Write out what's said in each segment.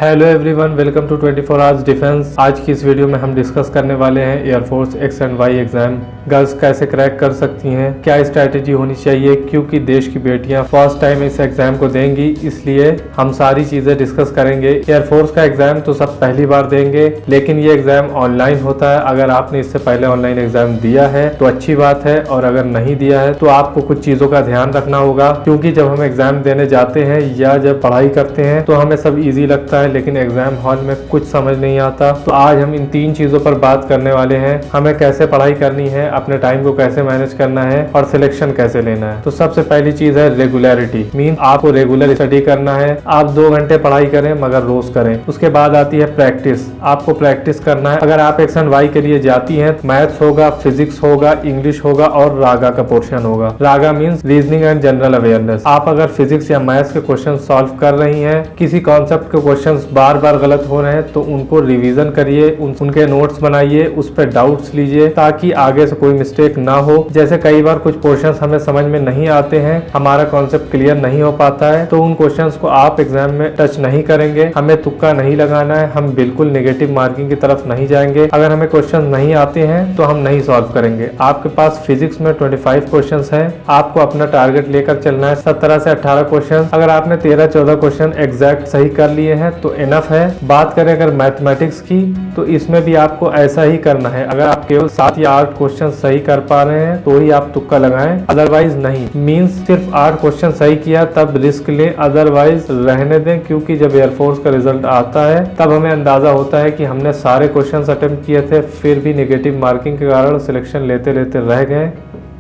Hello everyone, welcome to 24 hours defence. आज की इस वीडियो में हम डिस्कस करने वाले हैं air force X and Y exam girls कैसे क्रैक कर सकती हैं, क्या स्ट्रैटेजी होनी चाहिए, क्योंकि देश की बेटियां फर्स्ट टाइम इस एग्जाम को देंगी, इसलिए हम सारी चीजें डिस्कस करेंगे। एयरफोर्स का एग्जाम तो सब पहली बार देंगे, लेकिन ये एग्जाम ऑनलाइन होता है। अगर आपने इससे पहले ऑनलाइन एग्जाम दिया है तो अच्छी बात है, और अगर नहीं दिया है तो आपको कुछ चीजों का ध्यान रखना होगा, क्योंकि जब हम एग्जाम देने जाते हैं या जब पढ़ाई करते हैं तो हमें सब ईजी लगता है, लेकिन एग्जाम हॉल में कुछ समझ नहीं आता। तो आज हम इन 3 चीजों पर बात करने वाले हैं। हमें कैसे पढ़ाई करनी है, अपने टाइम को कैसे मैनेज करना है और सिलेक्शन कैसे लेना है। तो सबसे पहली चीज है रेगुलरिटी। मीन आपको रेगुलर स्टडी करना है। आप 2 घंटे पढ़ाई करें मगर रोज करें। उसके बाद आती है प्रैक्टिस। आपको प्रैक्टिस करना है। अगर आप एक्स एंड वाई के लिए जाती हैं, मैथ्स होगा, फिजिक्स होगा, इंग्लिश होगा और रागा का पोर्शन होगा। RAGA means reasoning and general awareness. आप अगर फिजिक्स या मैथ्स के क्वेश्चन सॉल्व कर रही हैं, किसी कॉन्सेप्ट के क्वेश्चन बार बार गलत हो रहे हैं, तो उनको रिवीजन करिए, उनके नोट्स बनाइए, उस पर डाउट्स लीजिए ताकि आगे से कोई मिस्टेक ना हो। जैसे कई बार कुछ क्वेश्चंस हमें समझ में नहीं आते हैं, हमारा कॉन्सेप्ट क्लियर नहीं हो पाता है, तो उन क्वेश्चंस को आप एग्जाम में टच नहीं करेंगे। हमें तुक्का नहीं लगाना है, हम बिल्कुल नेगेटिव मार्किंग की तरफ नहीं जाएंगे। अगर हमें क्वेश्चन नहीं आते हैं तो हम नहीं सॉल्व करेंगे। आपके पास फिजिक्स में 25 क्वेश्चन है, आपको अपना टारगेट लेकर चलना है 17 से 18 क्वेश्चन। अगर आपने 13-14 क्वेश्चन एग्जैक्ट सही कर लिए हैं तो इनफ है। बात करें अगर मैथमेटिक्स की, तो इसमें भी आपको ऐसा ही करना है। अगर आप केवल 7 या 8 क्वेश्चन सही कर पा रहे हैं तो ही आप तुक्का लगाएं, अदरवाइज नहीं। मींस सिर्फ 8 क्वेश्चन सही किया तब रिस्क लें, अदरवाइज रहने दें, क्योंकि जब एयरफोर्स का रिजल्ट आता है तब हमें अंदाजा होता है कि हमने सारे क्वेश्चन अटेम्प्ट किए थे, फिर भी नेगेटिव मार्किंग के कारण सिलेक्शन लेते लेते रह गए।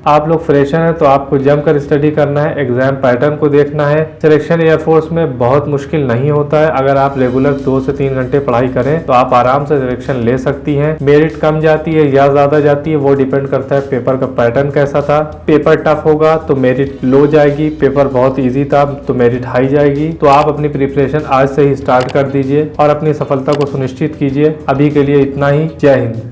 आप लोग फ्रेशर हैं तो आपको जमकर स्टडी करना है, एग्जाम पैटर्न को देखना है। सिलेक्शन एयरफोर्स में बहुत मुश्किल नहीं होता है। अगर आप रेगुलर 2 से 3 घंटे पढ़ाई करें तो आप आराम से सिलेक्शन ले सकती हैं। मेरिट कम जाती है या ज्यादा जाती है वो डिपेंड करता है पेपर का पैटर्न कैसा था। पेपर टफ होगा तो मेरिट लो जाएगी, पेपर बहुत ईजी था तो मेरिट हाई जाएगी। तो आप अपनी प्रिपरेशन आज से ही स्टार्ट कर दीजिए और अपनी सफलता को सुनिश्चित कीजिए। अभी के लिए इतना ही। जय हिंद।